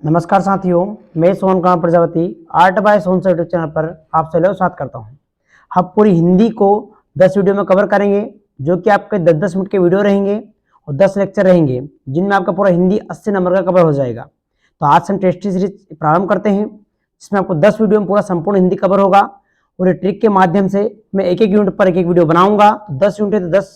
नमस्कार साथियों, मैं Sohan Kumar Prajapati art bye Sohan sir YouTube channel पर आप सभी लोग स्वागत करता हूं। हम पूरी हिंदी को 10 वीडियो में कवर करेंगे, जो कि आपके 10-10 मिनट के वीडियो रहेंगे और 10 लेक्चर रहेंगे, जिनमें आपका पूरा हिंदी 80 नंबर का कवर हो जाएगा। तो आज से हम टेस्ट सीरीज प्रारंभ करते हैं, जिसमें आपको 10 वीडियो में पूरा संपूर्ण हिंदी कवर होगा और ये ट्रिक के माध्यम से मैं एक एक यूनिट पर एक एक वीडियो बनाऊंगा। 10 यूनिट है तो 10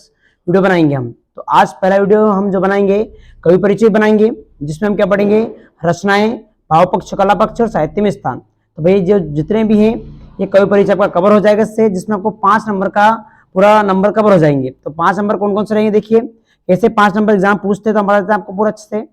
वीडियो बनाएंगे हम। तो आज पहला वीडियो हम जो बनाएंगे कवि परिचय बनाएंगे, जिसमें हम क्या पढ़ेंगे, रचनाएं, भाव पक्ष, कला पक्ष और साहित्य में स्थान। तो भाई जो जितने भी हैं ये कवि परिचय आपका कवर हो जाएगा इससे, जिसमें आपको 5 नंबर का पूरा नंबर कवर हो जाएंगे। तो 5 नंबर कौन कौन से रहेंगे देखिए, ऐसे 5 नंबर एग्जाम पूछते हैं तो हम बताते हैं आपको पूरा अच्छे से।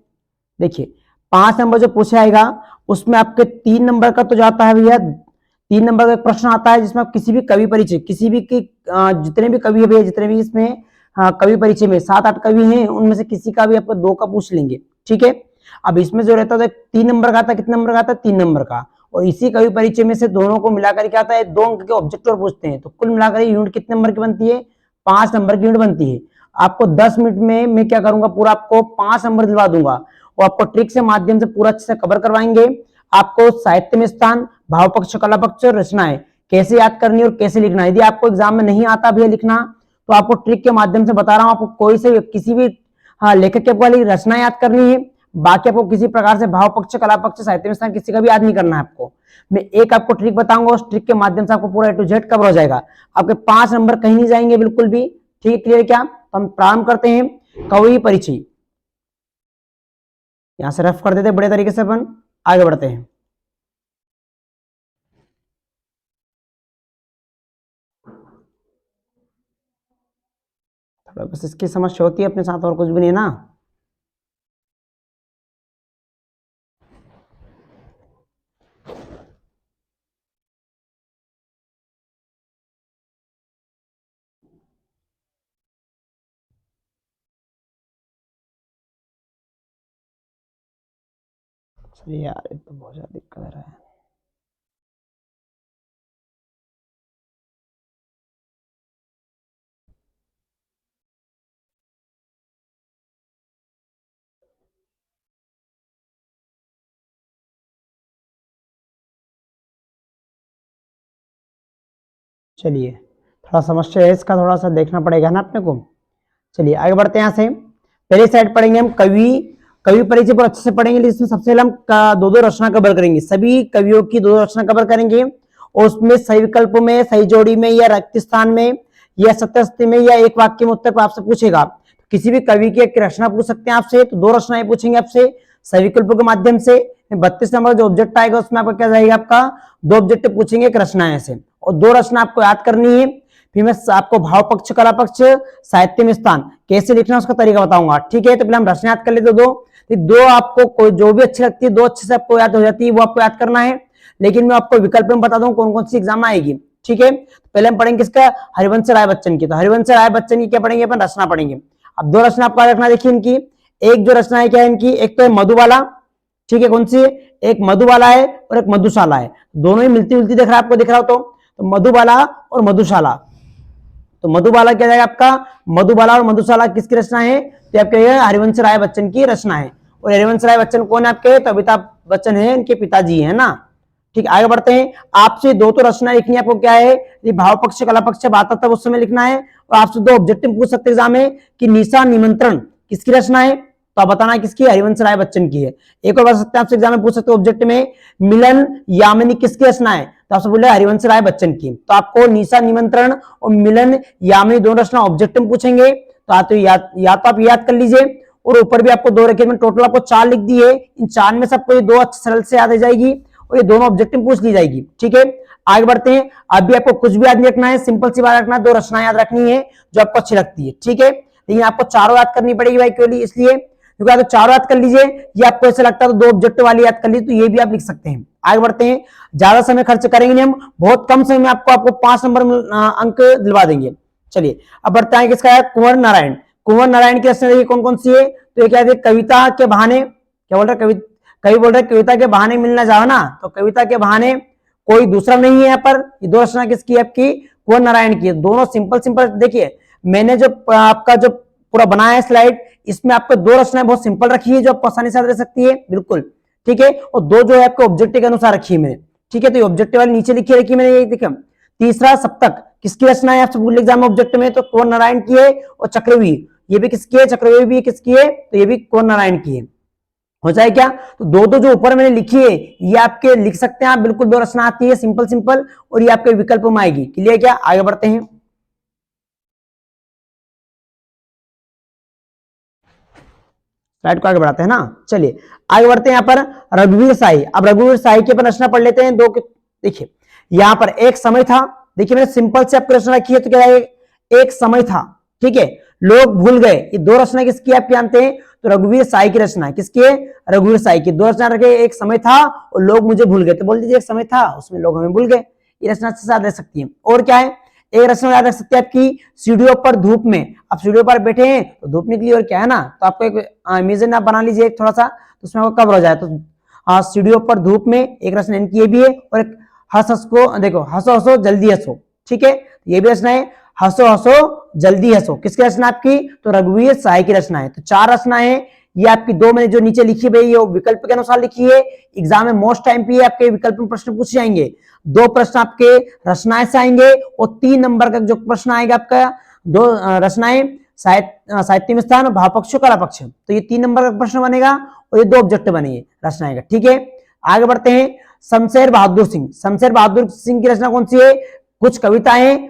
देखिए 5 नंबर जो पूछा आएगा उसमें आपके 3 नंबर का तो जाता है भैया, 3 नंबर का एक प्रश्न आता है जिसमें आप किसी भी कवि परिचय, किसी भी जितने भी कवि है भैया, जितने भी इसमें कवि परिचय में 7-8 कवि हैं, उनमें से किसी का भी आपको 2 का पूछ लेंगे। ठीक है, अब इसमें जो रहता है 3 नंबर का आता है, कितने नंबर का आता है, 3 नंबर का, और इसी कवि परिचय में से दोनों को मिलाकर क्या आता है, 2 अंक के ऑब्जेक्टिव पूछते हैं। तो कुल मिलाकर यूनिट कितने नंबर की बनती है, 5 नंबर की यूनिट बनती है। आपको 10 मिनट में मैं क्या करूंगा, पूरा आपको 5 नंबर दिलवा दूंगा और आपको ट्रिक से माध्यम से पूरा अच्छे से कवर करवाएंगे। आपको साहित्य में स्थान, भाव पक्ष, कला पक्ष और रचनाएं कैसे याद करनी और कैसे लिखना है। यदि आपको एग्जाम में नहीं आता भैया लिखना, तो आपको ट्रिक के माध्यम से बता रहा हूं, आपको कोई से किसी भी लेखक के वाली रचना याद करनी है, बाकी आपको किसी प्रकार से भाव पक्ष, कला पक्ष, साहित्य में स्थान किसी का भी याद नहीं करना है आपको। मैं एक आपको ट्रिक बताऊंगा, उस ट्रिक के माध्यम से आपको पूरा A to Z कवर हो जाएगा, आपके 5 नंबर कहीं नहीं जाएंगे बिल्कुल भी। ठीक है, क्लियर क्या? तो हम प्रारंभ करते हैं कवि परिचय। यहां से रफ कर देते बड़े तरीके से, अपन आगे बढ़ते हैं। थोड़ा बस इसकी समस्या होती है अपने साथ, और कुछ भी नहीं ना। चलिए यार, ये तो बहुत ज्यादा दिक्कत आ रहा है। चलिए, थोड़ा समस्या है इसका, थोड़ा सा देखना पड़ेगा ना अपने को। चलिए आगे बढ़ते हैं। यहाँ से पहले साइड पढ़ेंगे हम कवि कवि परिचय पर अच्छे से पढ़ेंगे, लेकिन सबसे पहले हम 2-2 रचना कवर करेंगे, सभी कवियों की 2 रचना कवर करेंगे और उसमें सही विकल्प में, सही जोड़ी में या रिक्त स्थान में या सत्यस्थिति में या एक वाक्य में उत्तर आपसे पूछेगा। किसी भी कवि की एक रचना पूछ सकते हैं आपसे, तो 2 रचनाएं पूछेंगे आपसे सही विकल्पों के माध्यम से। 32 नंबर जो ऑब्जेक्ट आएगा उसमें आपका क्या जाएगा, आपका 2 ऑब्जेक्ट पूछेंगे एक रचना से, और 2 रचना आपको याद करनी है। फिर मैं आपको भाव पक्ष, कला पक्ष, साहित्य में स्थान कैसे लिखना उसका तरीका बताऊंगा। ठीक है, तो पहले हम रचना याद कर लेते। 2 आपको कोई जो भी अच्छी लगती है, 2 अच्छे से आपको याद हो जाती है, वो आपको याद करना है। लेकिन मैं आपको विकल्प में बता दूं कौन कौन सी एग्जाम आएगी। ठीक है, पहले हम पढ़ेंगे किसका, हरिवंश राय बच्चन की। तो हरिवंश राय बच्चन की क्या पढ़ेंगे अपन, रचना पढ़ेंगे। अब 2 रचना आपको रखना, देखिए इनकी एक जो रचना है क्या है इनकी, एक तो है मधुबाला। ठीक है, कौन सी है, एक मधुबाला है और एक मधुशाला है, दोनों ही मिलती जुलती दिख रहा है आपको, दिख रहा हो तो मधुबाला और मधुशाला। तो मधुबाला क्या जाएगा आपका, मधुबाला और मधुशाला किसकी रचना है, तो आपके हरिवंश राय बच्चन की रचना है। और हरिवंश राय बच्चन कौन है आपके, तो अमिताभ बच्चन है, इनके पिताजी है ना। ठीक, आगे बढ़ते हैं। आपसे 2 तो रचना लिखनी है आपको, क्या है, ये भाव पक्ष, कला पक्ष आता तब उस समय लिखना है। और आपसे 2 ऑब्जेक्टिव पूछ सकते एग्जाम में कि निशा निमंत्रण किसकी रचना है, तो आप बताना किसकी, हरिवंश राय बच्चन की है। एक और बता सकते हैं आपसे एग्जाम में पूछ सकते हो ऑब्जेक्ट में, मिलन यामिनी किसकी रचना है, तो आपसे बोले हरिवंश राय बच्चन की। तो आपको निशा निमंत्रण और मिलन यामिनी 2 रचना ऑब्जेक्ट में पूछेंगे, तो आप तो याद कर लीजिए। और ऊपर भी आपको 2 रखे, में टोटल आपको 4 लिख दिए, इन 4 में से आपको ये 2 सरल से याद आ जाएगी और ये दोनों ऑब्जेक्टिव पूछ ली जाएगी। ठीक है, आगे बढ़ते हैं। अभी आपको कुछ भी याद नहीं रखना है, सिंपल सी बात रखना है, 2 रचना याद रखनी है जो आपको अच्छी लगती है। ठीक है, लेकिन आपको चारों याद करनी पड़ेगी भाई, क्यों, इसलिए क्योंकि आप तो 4 याद कर लीजिए, ये आपको ऐसा लगता है तो 2 ऑब्जेक्ट वाली याद कर लीजिए, तो ये भी आप लिख सकते हैं। आगे बढ़ते हैं, ज्यादा समय खर्च करेंगे नहीं हम, बहुत कम समय में आपको 5 नंबर अंक दिलवा देंगे। चलिए अब बढ़ते हैं, किसका है, कुंवर नारायण। कुंवर नारायण की रचना देखिए कौन कौन सी है, तो ये क्या है, कविता के बहाने, क्या बोल रहे, कवि बोल रहे कविता के बहाने मिलना जाओ ना, तो कविता के बहाने कोई दूसरा नहीं है यहाँ पर। ये 2 रचना किसकी है आपकी, कुंवर नारायण की है। दोनों सिंपल सिंपल, देखिए मैंने जो आपका जो पूरा बनाया है स्लाइड, इसमें आपको 2 रचनाएं बहुत सिंपल रखी है जो आपको आसानी से याद रह सकती है, बिल्कुल। ठीक है, और दो जो है आपके ऑब्जेक्टिव के अनुसार रखी है मैंने, ठीक है, तो ये ऑब्जेक्टिव वाली नीचे लिखी रखी मैंने, ये देखिए। तीसरा सप्तक किसकी रचना है आपसे पूछ एग्जाम में ऑब्जेक्ट में, तो कुंवर नारायण की है, और चक्रव्यूह ये भी किसकी है, चक्रव्यूह भी किसकी है, तो ये भी कुंवर नारायण की है। हो जाए क्या, तो दो दो जो ऊपर मैंने लिखी है ये आपके लिख सकते हैं आप, बिल्कुल दो रचना आती है सिंपल सिंपल, और ये आपके विकल्प में आएगी। क्लियर क्या, आगे बढ़ते हैं। स्लाइड को आगे बढ़ाते हैं ना, चलिए आगे बढ़ते हैं। यहाँ पर रघुवीर साई, अब रघुवीर साई की अपन रचना पढ़ लेते हैं दो। देखिए यहाँ पर एक समय था, देखिए मैंने सिंपल से आपकी रचना रखी है, तो क्या है, एक समय था, ठीक है, लोग भूल गए, ये दो रचना किसकी आप जानते हैं, तो रघुवीर साई की रचना है, किसकी है, रघुवीर साई की। दो रचना रखे, एक समय था और लोग मुझे भूल गए, तो बोल दीजिए एक समय था उसमें लोग हमें भूल गए, ये रचना अच्छे से याद रख सकती है। और क्या है, एक रचना याद रख सकते हैं आपकी, सीढ़ियों पर धूप में, आप सीढ़ियों पर बैठे हैं तो धूप निकली और क्या है ना, तो आपको एक इमेजिन आप बना लीजिए थोड़ा सा, तो उसमें आपको कवर हो जाए। तो सीढ़ियों पर धूप में एक रचना इनकी ये भी है, और एक हंस हंस को देखो, हंसो हंसो जल्दी हंसो, ठीक है, ये भी रचना है, हंसो हंसो जल्दी हंसो, किसकी रचना आपकी, तो रघुवीर साई की रचना है। तो चार रचना है ये आपकी, दो मैंने जो नीचे लिखी भाई ये विकल्प के अनुसार लिखी है, एग्जाम में मोस्ट टाइम पे आपके विकल्प में प्रश्न पूछे जाएंगे। दो प्रश्न आपके रचनाएं से आएंगे, और 3 नंबर का जो प्रश्न आएगा आपका, दो रचनाएं साहित्य में स्थान, भाव पक्ष, कला पक्ष, तो ये 3 नंबर का प्रश्न बनेगा, और ये दो ऑब्जेक्ट बनेंगे रचनाएं का, ठीक है। आगे बढ़ते हैं, शमशेर बहादुर सिंह, शमशेर बहादुर सिंह की रचना कौन सी है, कुछ कविताएं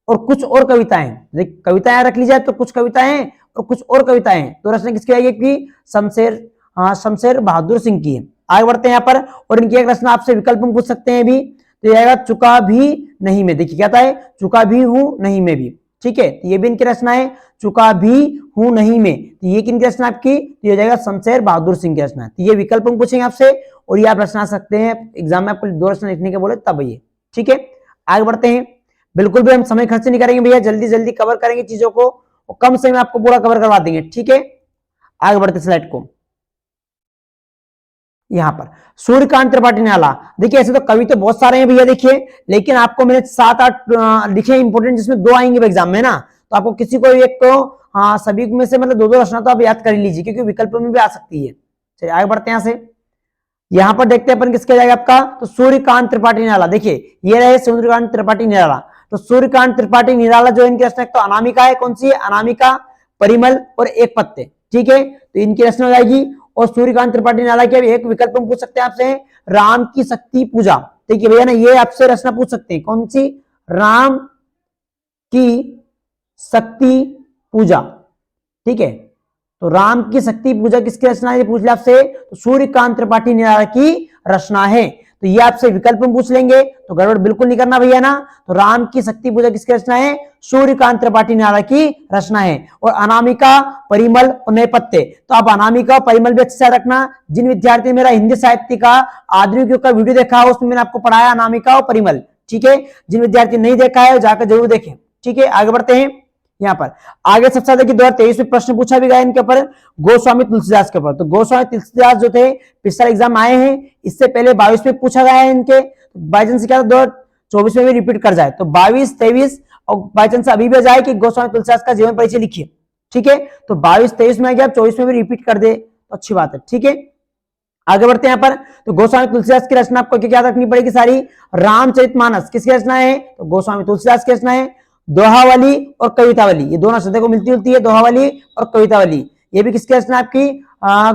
और कुछ और कविताएं, कविताएं रख ली जाए तो कुछ कविताएं और कुछ और कविताएं, तो रचना किसकी आएगी कि शमशेर बहादुर सिंह की है। आगे बढ़ते हैं यहाँ पर, और इनकी एक रचना आपसे विकल्प में पूछ सकते हैं भी, तो आएगा चुका भी नहीं मैं, देखिए क्या है, चुका भी हूं नहीं मैं भी, ठीक है, तो ये भी इनकी रचना है, चुका भी हूं नहीं मैं, तो ये किनकी रचना आपकी, तो ये जाएगा शमशेर बहादुर सिंह की रचना है। तो ये विकल्प में पूछेंगे आपसे, और ये आप रचना सकते हैं एग्जाम में, आपको दो रचना लिखने के बोले तब ये, ठीक है। आगे बढ़ते हैं, बिल्कुल भी हम समय खर्च नहीं करेंगे भैया, जल्दी जल्दी कवर करेंगे चीजों को, और कम समय में आपको पूरा कवर करवा देंगे, ठीक है। आगे बढ़ते स्लाइड को, यहां पर सूर्यकांत त्रिपाठी निराला, देखिए ऐसे तो कवि तो बहुत सारे हैं भैया देखिए, लेकिन आपको मैंने 7-8 लिखे इंपोर्टेंट, जिसमें 2 आएंगे एग्जाम में ना, तो आपको किसी को एक को, हाँ सभी में से मतलब 2-2 रचना तो आप याद कर लीजिए, क्योंकि विकल्प में भी आ सकती है। चलिए आगे बढ़ते हैं, यहां से यहां पर देखते हैं अपन किसके जाएगा आपका, तो सूर्यकांत त्रिपाठी निराला, देखिए ये रहे सूर्यकांत त्रिपाठी निराला। तो सूर्यकांत त्रिपाठी निराला जो इनकी रचना, तो अनामिका है, कौन सी है, अनामिका, परिमल और एक पत्ते, ठीक है, तो इनकी रचना हो जाएगी। और सूर्यकांत त्रिपाठी निराला के एक विकल्प में पूछ सकते हैं आपसे, राम की शक्ति पूजा, देखिए भैया ना ये आपसे रचना पूछ सकते हैं, कौन सी, राम की शक्ति पूजा, ठीक है, तो राम की शक्ति पूजा किसकी रचना है, पूछ ले आपसे, तो सूर्यकांत त्रिपाठी निराला की रचना है। तो ये आपसे विकल्प में पूछ लेंगे, तो गड़बड़ बिल्कुल नहीं करना भैया ना। तो राम की शक्ति पूजा किसकी रचना है, सूर्यकांत त्रिपाठी निराला की रचना है। और अनामिका, परिमल और नेपथ्य, तो आप अनामिका और परिमल भी अच्छे से रखना। जिन विद्यार्थी मेरा हिंदी साहित्य का आधुनिक युग का वीडियो देखा है उसमें मैंने आपको पढ़ाया अनामिका और परिमल, ठीक है, जिन विद्यार्थी नहीं देखा है जाकर जरूर देखें, ठीक है। आगे बढ़ते हैं, यहाँ पर आगे सबसे ज्यादा 2023 में प्रश्न पूछा भी गया इनके ऊपर, गोस्वामी तुलसीदास के ऊपर। तो गोस्वामी तुलसीदास जो थे पिछला एग्जाम आए हैं, इससे पहले 22 में पूछा गया है इनके, बाई चांस क्या 2024 में भी रिपीट कर जाए, तो 22, 23 और बाई चांस अभी भी जाए कि गोस्वामी तुलसीदास का जीवन परिचय लिखिए, ठीक है, तो 22, 23 में आ गया, 24 में भी रिपीट कर दे तो अच्छी बात है, ठीक है। आगे बढ़ते हैं यहाँ पर, तो गोस्वामी तुलसीदास की रचना आपको क्या याद रखनी पड़ेगी सारी, रामचरितमानस किसकी रचना है, तो गोस्वामी तुलसीदास की रचना है। दोहावली और कवितावली, ये दोनों शब्दों को मिलती जुलती है, दोहावली और कवितावली, ये भी किसकी रचना आपकी,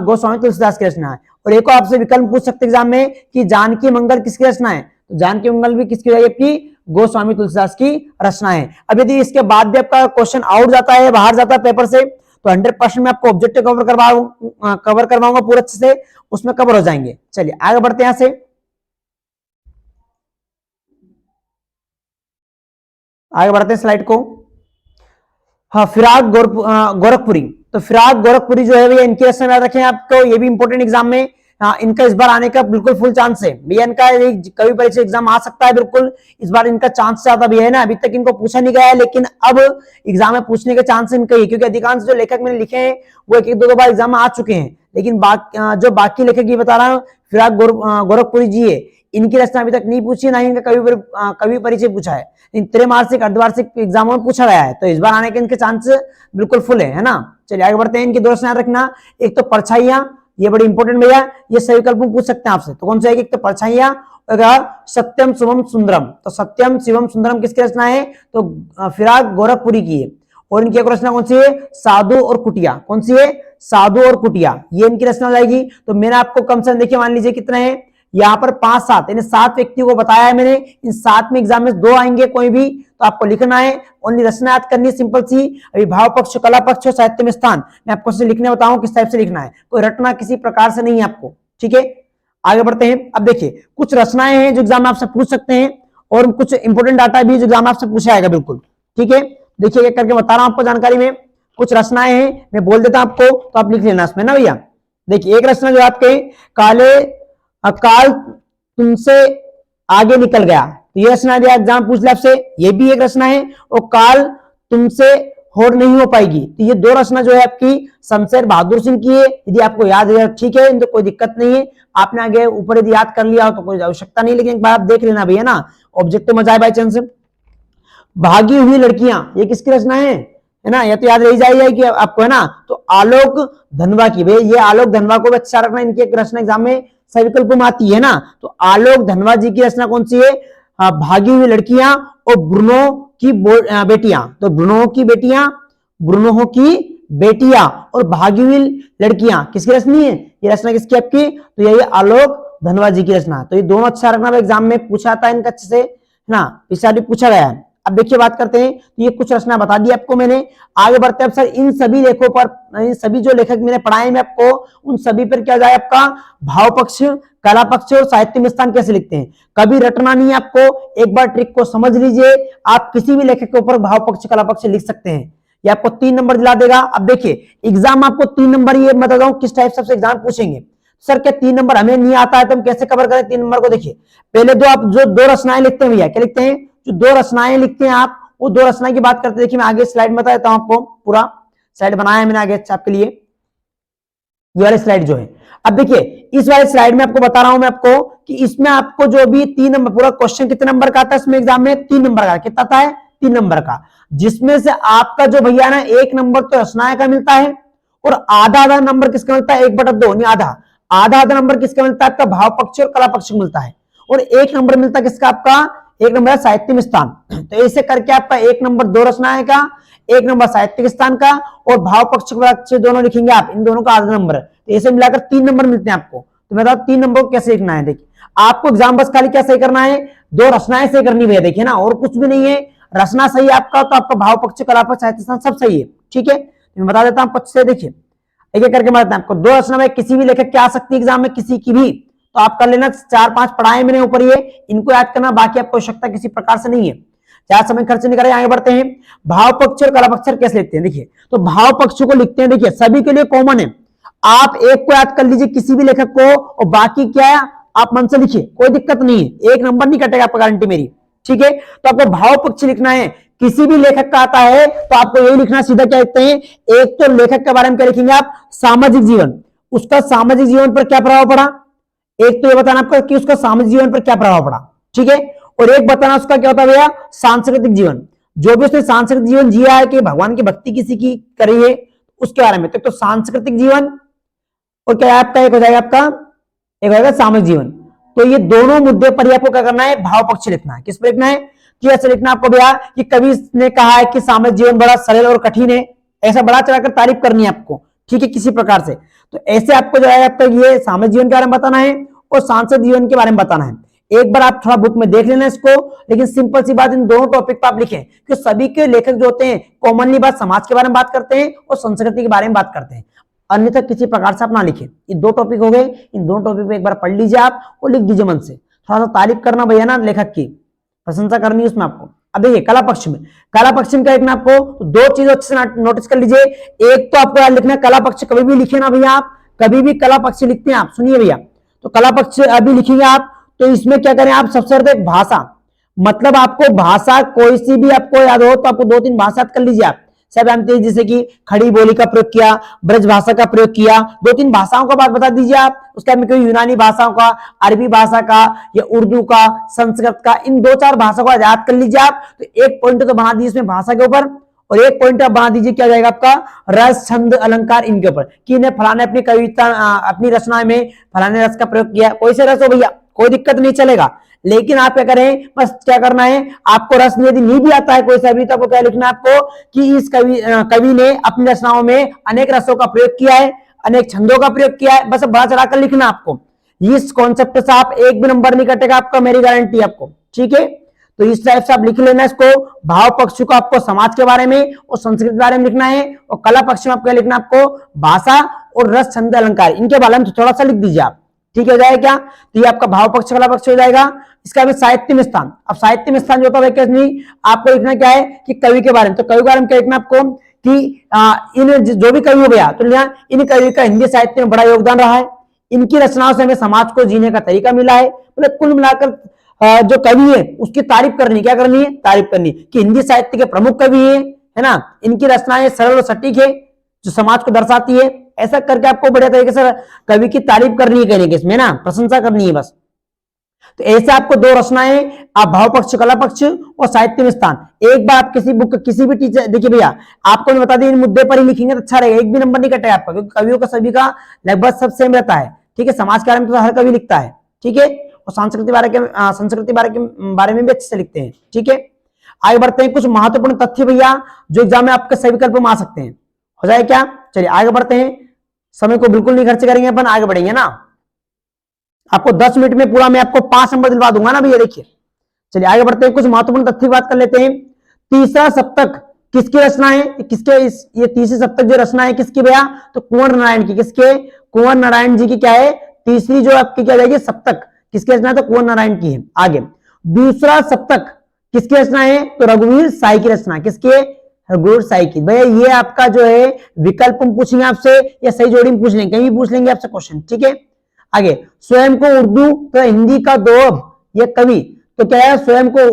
गोस्वामी तुलसीदास की रचना है। और एक आपसे विकल्प पूछ सकते एग्जाम में कि जानकी मंगल किसकी रचना है, तो जानकी मंगल भी किसकी आपकी, गोस्वामी तुलसीदास की रचना है। अब यदि इसके बाद भी आपका क्वेश्चन आउट जाता है, बाहर जाता है पेपर से, तो 100% मैं आपको ऑब्जेक्टिव कवर करवाऊंगा पूरे अच्छे से, उसमें कवर हो जाएंगे। चलिए आगे बढ़ते हैं, यहां से आगे बढ़ते हैं स्लाइड को। हाँ, फिराक गोरखपुरी, तो फिराक गोरखपुरी जो है भैया इनकी रचना याद रखें आपको, ये भी इंपोर्टेंट एग्जाम में, हाँ इनका इस बार आने का बिल्कुल फुल चांस है भैया, इनका कवि परिचय एग्जाम आ सकता है बिल्कुल, इस बार इनका चांस ज्यादा भी है ना, अभी तक इनको पूछा नहीं गया है, लेकिन अब एग्जाम में पूछने के चांस इनके ही, क्योंकि अधिकांश जो लेखक मैंने लिखे हैं वो एक दो बार एग्जाम में आ चुके हैं, लेकिन जो बाकी लेखक ये बता रहा हूँ, फिराक गोरखपुरी जी है, इनकी रचना अभी तक नहीं पूछी, ना ही इनका कवि परिचय पूछा है, इन त्रैमासिक अर्धवार्षिक एग्जामों में पूछा गया है, तो इस बार आने के इनके चांस बिल्कुल फुल है ना। चलिए आगे बढ़ते हैं, इनकी दो रचना रखना, एक तो परछाइयां, ये बड़ी इंपॉर्टेंट भैया, ये सही विकल्प में पूछ सकते हैं आपसे। तो कौन सा है? एक तो परछाइयां, सत्यम शिवम सुंदरम। तो सत्यम शिवम सुंदरम किसकी रचना है? तो फिराक गोरखपुरी की है। और इनकी एक रचना कौन सी है? साधु और कुटिया। कौन सी है? साधु और कुटिया, ये इनकी रचना हो जाएगी। तो मैंने आपको कम से कम देखिए मान लीजिए कितने हैं यहाँ पर 5-7, यानी 7 व्यक्तियों को बताया है मैंने। इन 7 में एग्जाम में 2 आएंगे कोई भी, तो आपको लिखना है, ओनली रचना याद करनी है, सिंपल सी। अभी भाव पक्ष, कला पक्ष और साहित्य में स्थान मैं आपको से लिखने बताऊं किस टाइप से लिखना है, कोई रटना किसी प्रकार से नहीं है आपको, ठीक है। आगे बढ़ते हैं। अब देखिए कुछ रचनाएं हैं जो एग्जाम में आपसे पूछ सकते हैं, और कुछ इंपोर्टेंट डाटा भी जो एग्जाम में आपसे पूछा जाएगा, बिल्कुल ठीक है। देखिए एक करके बता रहा हूं आपको जानकारी में, कुछ रचनाएं हैं, मैं बोल देता हूं आपको, तो आप लिख लेना इसमें ना भैया। देखिए एक रचना जो आपके काले काल तुमसे आगे निकल गया, तो ये रचना दिया एग्जाम पूछ लिया आपसे, ये भी एक रचना है। और काल तुमसे होड़ नहीं हो पाएगी, तो ये 2 रचना जो है आपकी शमशेर बहादुर सिंह की है। यदि आपको याद है ठीक है, तो कोई दिक्कत नहीं है, आपने आगे ऊपर यदि याद कर लिया हो तो कोई आवश्यकता नहीं, लेकिन एक बार आप देख लेना भैया ना, ऑब्जेक्टिव में जाए बाई चांस। भागी हुई लड़कियां, ये किसकी रचना है ना, ये तो याद रह जाएगी कि आपको, है ना। तो आलोक धनवा की, भाई ये आलोक धनवा को भी अच्छा रखना, इनकी एक रचना एग्जाम में सही विकल्प में आती है ना। तो आलोक धनवा जी की रचना कौन सी है? भागी हुई लड़कियां और ब्रुनो की बेटियां। तो ब्रुनो की बेटियां, ब्रुनो की बेटियां और भागी हुई लड़कियां किसकी रचना है? ये रचना किसकी आपकी? तो यही आलोक धनवा जी की रचना। तो ये दोनों अच्छा रखना, एग्जाम में पूछा था इनका अच्छे से, है ना, पिछला भी पूछा गया है। अब देखिए बात करते हैं, तो ये कुछ रचना बता दी आपको मैंने। आगे बढ़ते हैं अब सर, इन सभी लेखों पर, इन सभी जो लेखक मैंने पढ़ाए मैं आपको, उन सभी पर क्या जाए आपका भाव पक्ष, कला पक्ष और साहित्य में स्थान कैसे लिखते हैं। कभी रटना नहीं है आपको, एक बार ट्रिक को समझ लीजिए, आप किसी भी लेखक के ऊपर भाव पक्ष कला पक्ष लिख सकते हैं। ये आपको 3 नंबर दिला देगा। अब देखिए एग्जाम आपको 3 नंबर, ये मैं बताता हूं किस टाइप से एग्जाम पूछेंगे। सर क्या 3 नंबर हमें नहीं आता है तो हम कैसे कवर करें 3 नंबर को? देखिए पहले दो आप जो 2 रचनाएं लिखते हैं भैया, क्या लिखते हैं? जो 2 रचनाएं लिखते हैं आप, वो 2 रचना की बात करते हैं। देखिए मैं आगे स्लाइड में बता देता हूं आपको, पूरा स्लाइड बनाया है मैंने आगे आपके लिए, ये वाली स्लाइड जो है। अब देखिए इस वाले स्लाइड में आपको बता रहा हूं मैं आपको कि इसमें आपको जो भी 3 नंबर, पूरा क्वेश्चन कितने नंबर का आता है इसमें एग्जाम में? 3 नंबर का। कितना आता है? 3 नंबर का, जिसमें से आपका जो भैया ना 1 नंबर तो रचनाएं का मिलता है, और आधा नंबर किसका मिलता है? 1/2, नहीं आधा आधा नंबर किसका मिलता है? आपका भाव पक्ष और कला पक्ष मिलता है। और 1 नंबर मिलता है किसका? आपका 1 नंबर साहित्य में स्थान। तो ऐसे करके आपका 1 नंबर 2 रचनाएं का, 1 नंबर साहित्यिक स्थान का, और भाव पक्ष दोनों लिखेंगे आप, इन दोनों का आधा नंबर। तो ऐसे मिलाकर 3 नंबर मिलते हैं आपको। तो मैं बताऊं 3 नंबर को कैसे लिखना है। देखिए आपको एग्जाम बस खाली क्या सही करना है? 2 रचनाएं सही करनी भैया, देखिए ना, और कुछ भी नहीं है। रचना सही आपका तो आपका भाव पक्ष, कला पक्ष, साहित्य स्थान सब सही है, ठीक है। मैं बता देता हूं पक्ष से, देखिए एक एक करके बताता हूं आपको। 2 रचना में किसी भी लेखक की आ सकती है एग्जाम में, किसी की भी, तो आप कर लेना। 4-5 पढ़ाए मैंने ऊपर, ये इनको याद करना, बाकी आपको आवश्यकता किसी प्रकार से नहीं है। ज्यादा समय खर्च नहीं करें, आगे बढ़ते हैं। भाव पक्ष और कला पक्ष कैसे लिखते हैं? देखिए तो भाव पक्ष को लिखते हैं, देखिए सभी के लिए कॉमन है, आप एक को याद कर लीजिए किसी भी लेखक को, और बाकी क्या है आप मन से लिखिए, कोई दिक्कत नहीं है, 1 नंबर नहीं कटेगा आपका, गारंटी मेरी, ठीक है। तो आपको भाव पक्ष लिखना है, किसी भी लेखक का आता है तो आपको यही लिखना सीधा। क्या लिखते हैं? एक तो लेखक के बारे में क्या लिखेंगे आप? सामाजिक जीवन, उसका सामाजिक जीवन पर क्या प्रभाव पड़ा, एक तो ये बताना आपका कि उसका सामाजिक जीवन पर क्या प्रभाव पड़ा, ठीक है। और एक बताना उसका क्या होता है भैया? सांस्कृतिक जीवन, जो भी उसने सांस्कृतिक जीवन जिया है, कि भगवान की भक्ति किसी की करी है, उसके बारे में। तो सांस्कृतिक जीवन, और क्या आपका एक हो जाएगा आपका, एक हो जाएगा सामाजिक जीवन। तो ये दोनों मुद्दे पर आपको क्या करना है? भाव पक्ष लिखना है। किस पर लिखना है? कि ऐसे लिखना आपको भैया कि कवि ने कहा है कि सामाजिक जीवन बड़ा सरल और कठिन है, ऐसा बड़ा चढ़ाकर तारीफ करनी है आपको, ठीक है, किसी प्रकार से। तो ऐसे आपको जो है आपका ये सामाजिक जीवन के बारे में बताना है और सांस्कृतिक जीवन के बारे में बताना है। एक बार आप थोड़ा बुक में देख लेना इसको, लेकिन सिंपल सी बात, इन दोनों टॉपिक पर आप लिखें कि सभी के लेखक जो होते हैं कॉमनली बात समाज के बारे में बात करते हैं और संस्कृति के बारे में बात करते हैं, अन्यथा किसी प्रकार से आप ना लिखें। ये 2 टॉपिक हो गए, इन दोनों टॉपिक पे एक बार पढ़ लीजिए आप और लिख दीजिए मन से। थोड़ा सा तारीफ करना भैया ना, लेखक की प्रशंसा करनी है उसमें आपको। अब देखिए कला पक्ष में, कला पक्ष में क्या लिखना आपको? तो 2 चीजें अच्छे से नोटिस कर लीजिए। एक तो आपको याद लिखना कला पक्ष, कभी भी लिखे ना भैया आप, कभी भी कला पक्ष लिखते हैं आप, सुनिए भैया, तो कला पक्ष अभी लिखेंगे आप, तो इसमें क्या करें आप? सबसे पहले भाषा, मतलब आपको भाषा कोई सी भी आपको याद हो तो आपको 2-3 भाषा याद कर लीजिए आप, सब जानते हैं, जैसे कि खड़ी बोली का प्रयोग किया, ब्रज भाषा का प्रयोग किया, 2-3 भाषाओं का बात बता दीजिए आप। उसके बाद कोई यूनानी भाषाओं का, अरबी भाषा का, या उर्दू का, संस्कृत का, इन 2-4 भाषा को याद कर लीजिए आप। तो एक पॉइंट तो बना दीजिए इसमें भाषा के ऊपर, और एक पॉइंट आप बना दीजिए, क्या जाएगा आपका, रस छंद अलंकार इनके ऊपर, कि इन्हें फलाने अपनी कविता अपनी रचना में फलाने रस का प्रयोग किया, कोई से रस हो भैया, कोई दिक्कत नहीं चलेगा। लेकिन आप क्या करें, बस क्या करना है, आपको रस यदि नहीं भी आता है कोई सा भी, तो आपको क्या लिखना है आपको, कि इस कवि ने अपनी रचनाओं में अनेक रसों का प्रयोग किया है, अनेक छंदों का प्रयोग किया है, बस बड़ा चढ़ाकर लिखना आपको। इस कॉन्सेप्ट से आप एक भी नंबर नहीं कटेगा आपका, मेरी गारंटी आपको, ठीक है। तो इस टाइप से आप लिख लेना इसको। भाव पक्ष को आपको समाज के बारे में और संस्कृति के बारे में लिखना है, और कला पक्ष में आपको लिखना आपको भाषा और रस छंद अलंकार, इनके बारे में थोड़ा सा लिख दीजिए आप, ठीक हो जाएगा क्या। तो ये आपका भाव पक्ष कला पक्ष हो जाएगा। इसका भी साहित्य में स्थान, अब साहित्य में स्थान जो होता है आपको लिखना क्या है, कि कवि के बारे में, तो कवि के बारे में क्या लिखना आपको, कि इन जो भी कवि हो गया, तो इन कवि का हिंदी साहित्य में बड़ा योगदान रहा है, इनकी रचनाओं से हमें समाज को जीने का तरीका मिला है। मतलब कुल मिलाकर जो कवि है उसकी तारीफ करनी, क्या करनी है, तारीफ करनी, कि हिंदी साहित्य के प्रमुख कवि है ना, इनकी रचनाएं सरल और सटीक है, जो समाज को दर्शाती है। ऐसा करके आपको बढ़िया तरीके से कवि की तारीफ करनी है, कहने के इसमें ना प्रशंसा करनी है बस। तो ऐसे आपको दो रचनाएं, आप भाव पक्ष कला पक्ष और साहित्य में स्थान, एक बार आप किसी बुक किसी भी टीचर, देखिए भैया आपको मैं बता दें, इन मुद्दे पर ही लिखेंगे तो अच्छा रहेगा, एक भी नंबर नहीं कटेगा आपका, क्योंकि कवियों का सभी का लगभग सब सेम रहता है, ठीक है। समाज के बारे में तो हर कवि लिखता है, ठीक है, और संस्कृति बारे में भी अच्छे से लिखते हैं, ठीक है। आगे बढ़ते हैं, कुछ महत्वपूर्ण तथ्य भैया जो एग्जाम में आपके सभी विकल्प में आ सकते हैं, हो जाए क्या। चलिए आगे बढ़ते हैं, समय को बिल्कुल नहीं खर्च करेंगे अपन, आगे बढ़ेंगे ना। आपको 10 मिनट में पूरा मैं आपको 5 नंबर दिलवा दूंगा ना भैया, देखिए। चलिए आगे बढ़ते हैं, कुछ महत्वपूर्ण तथ्य बात कर लेते हैं। तीसरा सप्तक किसकी रचना है, ये तीसरी सप्तक जो रचना है किसकी भैया, तो कुंवर नारायण की, किसके, कुंवर नारायण जी की क्या है, तीसरी जो आपकी क्या जाएगी सप्तक, किसकी रचना है, तो कुंवर नारायण की है। आगे दूसरा सप्तक किसकी रचना है, तो रघुवीर साई की रचना, किसके, रघुवीर साई की। भैया ये आपका जो है विकल्प में पूछेंगे आपसे, या सही जोड़ी में पूछ लेंगे, कहीं भी पूछ लेंगे आपसे क्वेश्चन, ठीक है। आगे स्वयं को उर्दू तो हिंदी का दोहब, ये कवि, तो क्या है, स्वयं को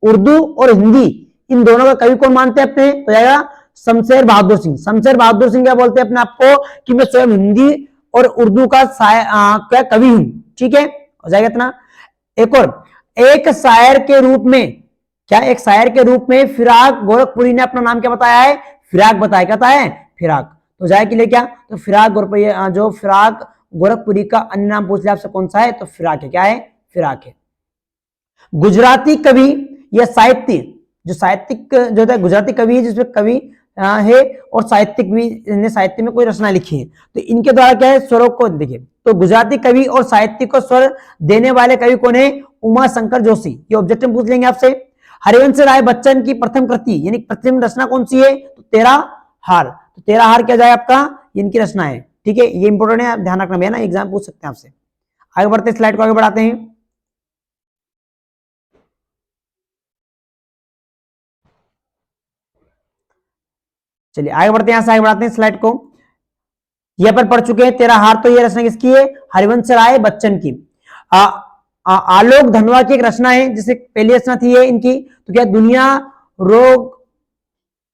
उर्दू और हिंदी इन दोनों का कवि कौन मानते हैं अपने, तो जाएगा शमशेर बहादुर सिंह। शमशेर बहादुर सिंह क्या बोलते हैं अपने आपको, कि मैं स्वयं हिंदी और उर्दू का क्या कवि हूं, ठीक है, हो जाएगा इतना। एक और, एक शायर के रूप में, क्या एक शायर के रूप में फिराक गोरखपुरी ने अपना नाम क्या बताया है, फिराक बताया, क्या बताया है, फिराक। तो जाए के लिए क्या, तो फिराक गोरखपुरी, जो फिराक गोरखपुरी का अन्य नाम पूछ लिया आपसे कौन सा है, तो फिराक है, क्या है, फिराक है। गुजराती कवि या साहित्य, जो साहित्यिक जो है गुजराती कवि है, जिसमें कवि है और साहित्यिक भी ने साहित्य में कोई रचना लिखी है, तो इनके द्वारा क्या है, स्वरों को देखिए, तो गुजराती कवि और साहित्य को स्वर देने वाले कवि कौन है, उमा शंकर जोशी, ये ऑब्जेक्टिव पूछ लेंगे आपसे। हरिवंश राय बच्चन की प्रथम कृति यानी प्रथम रचना कौन सी है, तो तेरा हार, तो तेरा हार क्या जाए आपका, इनकी रचना है, ठीक है, ये इंपोर्टेंट है, आप ध्यान रखना है ना, एग्जाम पूछ सकते हैं आपसे। आगे बढ़ते हैं, स्लाइड को आगे बढ़ाते हैं। चलिए आगे बढ़ते हैं, यहां से आगे बढ़ाते हैं स्लाइड को। ये पर पढ़ चुके हैं, तेरा हार, तो ये रचना किसकी है, हरिवंश राय बच्चन की। आलोक धनवा की एक रचना है, जिसे पहली रचना थी ये इनकी, तो क्या दुनिया रोग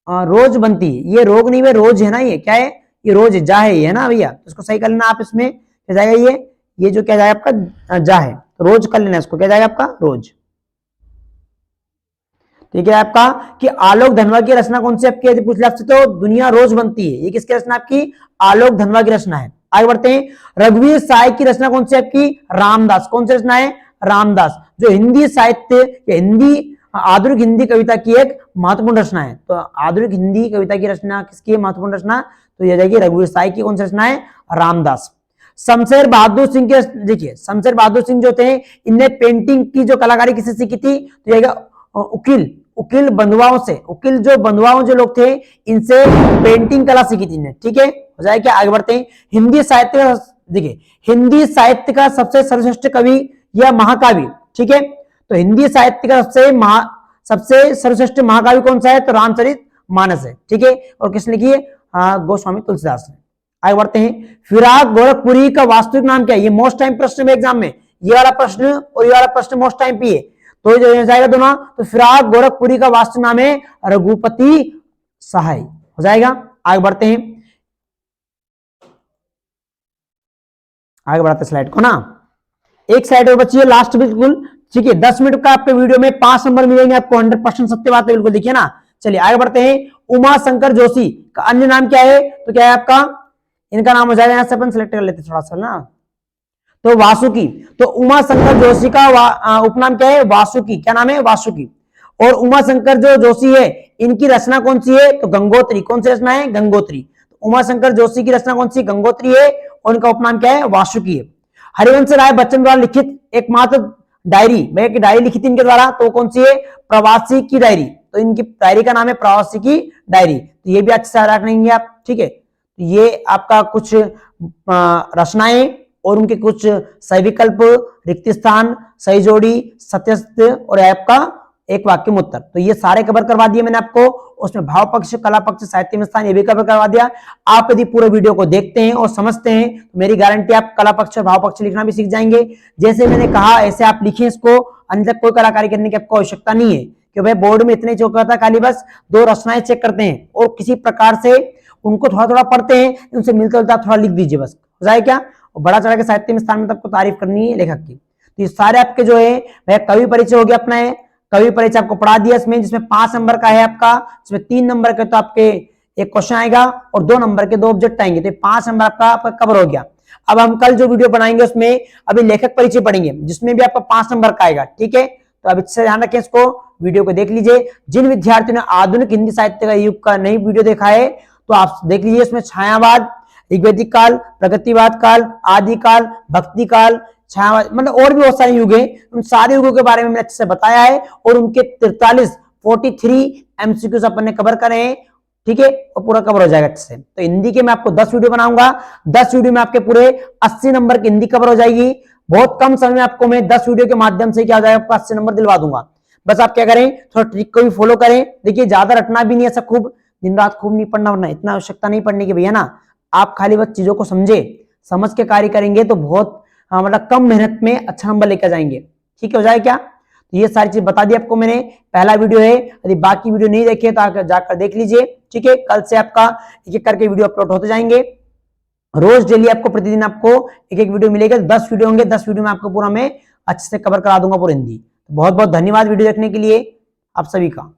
रोज बनती है, ये रोग नहीं है, रोज है ना, ये क्या है, ये रोज है, जा है ये, है ना भैया, तो इसको सही कर लेना आप, इसमें क्या जाएगा, ये जो क्या जाएगा आपका जा है, तो रोज कर लेना इसको, क्या जाएगा आपका रोज, ठीक है। आपका कि आलोक धनवा की रचना कौन सी आपकी, पूछ लिया आपसे, तो दुनिया रोज बनती है, ये किसकी रचना आपकी, आलोक धनवा की रचना है। आगे बढ़ते हैं, रघुवीर साई की रचना कौन सी आपकी, रामदास, कौन सी रचना है, रामदास, जो हिंदी साहित्य या हिंदी आधुनिक हिंदी कविता की एक महत्वपूर्ण रचना है। तो आधुनिक हिंदी कविता की रचना किसकी है, महत्वपूर्ण रचना, तो ये जाएगी रघुवीर साई की, कौन सी रचना है, रामदास। शमशेर बहादुर सिंह के, देखिए शमशेर बहादुर सिंह जो थे, इनने पेंटिंग की जो कलाकारी किसी सीखी थी, तो जाएगा उकील बंधुआओं से, उकील जो बंधुआओं जो लोग थे, इनसे पेंटिंग कला सीखी थी इन्हें, ठीक है, हो जाए क्या। आगे बढ़ते हैं, हिंदी साहित्य का, देखिए हिंदी साहित्य का सबसे सर्वश्रेष्ठ कवि या महाकाव्य, ठीक है, तो हिंदी साहित्य का सबसे सर्वश्रेष्ठ महाकाव्य कौन सा है, तो रामचरित मानस है, ठीक है, और किसने लिखी है, गोस्वामी तुलसीदास ने। आगे बढ़ते हैं, फिराक गोरखपुरी का वास्तविक नाम क्या है, ये मोस्ट टाइम प्रश्न में एग्जाम में, ये वाला प्रश्न और ये वाला प्रश्न मोस्ट टाइम पे है, तो जो जाएगा दोनों, तो फिराक गोरखपुरी का वास्तविक नाम है रघुपति सहाय, हो जाएगा। आगे बढ़ते हैं, आगे बढ़ाते स्लाइड को ना, एक स्लाइड और बची है लास्ट बिल्कुल, ठीक है। 10 मिनट का आपके वीडियो में 5 नंबर मिलेंगे आपको, 100% सत्य बात है बिल्कुल, देखिए ना। चलिए आगे बढ़ते हैं, उमा शंकर जोशी का अन्य नाम क्या है? तो क्या है आपका, इनका नाम हो जाएगा, यहां से अपन सिलेक्ट कर लेते थोड़ा सा ना, तो वासुकी। तो उमा शंकर जोशी का उपनाम क्या है? वासुकी। क्या नाम है? वासुकी। और उमा शंकर जो जोशी है, इनकी रचना कौन सी है? तो गंगोत्री। कौन सी रचना है? गंगोत्री। तो उमा शंकर जोशी की रचना कौन सी? गंगोत्री है, और उनका उपनाम क्या है? वासुकी है। हरिवंश राय बच्चन द्वारा लिखित एकमात्र डायरी, भैया की डायरी लिखी थी इनके द्वारा, तो कौन सी है? प्रवासी की डायरी। तो इनकी डायरी का नाम है प्रवासी की डायरी। तो ये भी अच्छे से याद रखेंगे आप, ठीक है। तो ये आपका कुछ रचनाएं और उनके कुछ सही विकल्प, रिक्त स्थान, सही जोड़ी, सत्यस्थ और आपका एक वाक्य में उत्तर, तो ये सारे कवर करवा दिए मैंने आपको। उसमें भाव पक्ष, कला पक्ष, साहित्य में स्थान, ये भी कवर करवा दिया। आप यदि पूरे वीडियो को देखते हैं और समझते हैं तो मेरी गारंटी आप कला पक्ष और भाव पक्ष लिखना भी सीख जाएंगे। जैसे मैंने कहा ऐसे आप लिखें इसको, अन्यथा कोई कलाकारी करने की आपको आवश्यकता नहीं है, कि भाई बोर्ड में इतने चौक होता है, खाली बस 2 रचनाएं चेक करते हैं और किसी प्रकार से उनको थोड़ा थोड़ा पढ़ते हैं, उनसे मिलता जुलता थोड़ा लिख दीजिए, बस हो जाए क्या। और बड़ा चढ़ा के साहित्य में स्थान में आपको तारीफ करनी है लेखक की। तो ये सारे आपके जो है वह कवि परिचय हो गया अपना है, कवि परिचय आपको पढ़ा दिया इसमें, जिसमें 5 नंबर का है आपका, जिसमें 3 नंबर के तो आपके एक क्वेश्चन आएगा और 2 नंबर के 2 ऑब्जेक्ट आएंगे, तो 5 नंबर आपका कवर हो गया। अब हम कल जो वीडियो बनाएंगे उसमें अभी लेखक परिचय पढ़ेंगे, जिसमें भी आपका 5 नंबर का आएगा, ठीक है। तो अब इससे ध्यान रखें, इसको वीडियो को देख लीजिए। जिन विद्यार्थियों ने आधुनिक हिंदी साहित्य का युग का नई वीडियो देखा है तो आप देख लीजिए, इसमें छायावाद, ऋग्वैदिक काल, प्रगतिवाद काल, आदि काल, भक्ति काल, छायावाद, मतलब और भी बहुत सारे युग हैं, उन सारे युगों के बारे में मैंने अच्छे से बताया है और उनके 43 एमसीक्यूज अपन ने कवर करे हैं, ठीक है, और पूरा कवर हो जाएगा अच्छे से। तो हिंदी के मैं आपको 10 वीडियो बनाऊंगा, 10 वीडियो में आपके पूरे 80 नंबर की हिंदी कवर हो जाएगी। बहुत कम समय में आपको मैं 10 वीडियो के माध्यम से क्या हो जाएगा, आपको 80 नंबर दिलवा दूंगा। बस आप क्या करें, थोड़ा ट्रिक को भी फॉलो करें। देखिए ज्यादा रटना भी नहीं है, ऐसा खूब दिन रात खूब नहीं पढ़ना, वरना इतना आवश्यकता नहीं पढ़ने की भैया ना। आप खाली बस चीजों को समझे, समझ के कार्य करेंगे तो बहुत मतलब कम मेहनत में अच्छा नंबर लेकर जाएंगे, ठीक है, हो जाए क्या। तो ये सारी चीज बता दी आपको मैंने, पहला वीडियो है, यदि बाकी वीडियो नहीं देखे तो आकर जाकर देख लीजिए, ठीक है। कल से आपका एक एक करके वीडियो अपलोड होते जाएंगे, रोज डेली आपको प्रतिदिन आपको एक एक वीडियो मिलेगा, 10 वीडियो होंगे, 10 वीडियो में आपको पूरा मैं अच्छे से कवर करा दूंगा पूरी हिंदी। बहुत बहुत धन्यवाद वीडियो देखने के लिए आप सभी का।